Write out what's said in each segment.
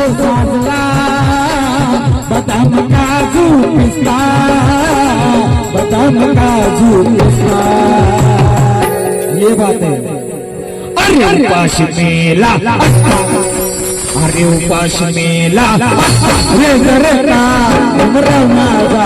तो साजला बदाम काजू पिस्ता बदाम काजू पिस्ता ये बात है। अरे उपास मेला अरे उपास मेला रे रे का हमरा माझा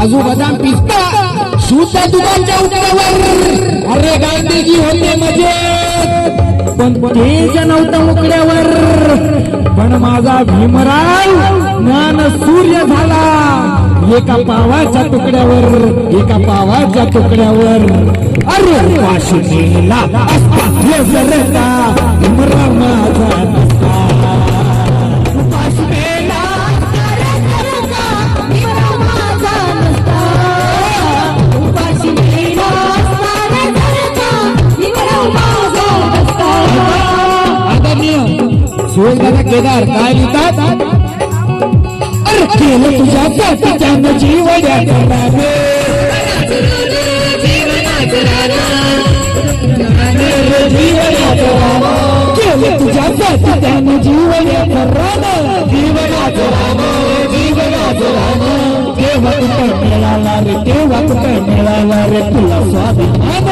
काजू बदाम पिस्ता शुद्ध दुधाच्या उकड्यावर अरे गांधीजी होते मजे पण तेज नव्हतं उकड्यावर पण माझा भीमराव ज्ञान सूर्य झाला एका पावाच्या तुकड्यावर अरे वाशिनीला भीमराव माझा दादा केदार काय लिहितात अरे केलं तुझ्या त्यानं जीवड्या करावे केलं तुझ्या त्यानं जीवड्या करावं तेव्हा कुठं मिळाला रे तुला स्वाभिमान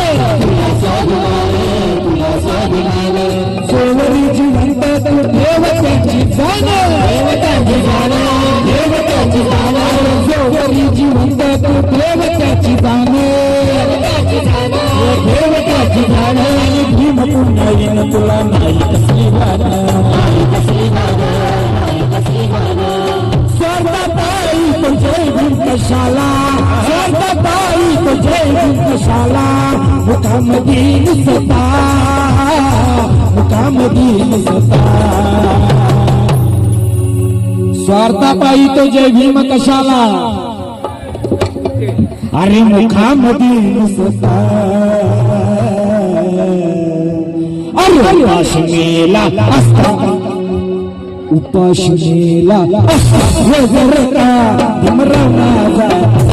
सोवरीची म्हणतात देवताची जाण सोवरीची म्हणतात देवताची जाण भीम पुन्हा येईन तुला नाही कसली स्वार्थाताई तो जय भीम कशाला स्वार्थाताई तो जय भीम कशाला मुखामधी दिसता स्वार्थापायी तो जय भीम कशाला अरे मुखामध्ये दिसता अरे उपासनेला असता भीमराव माझा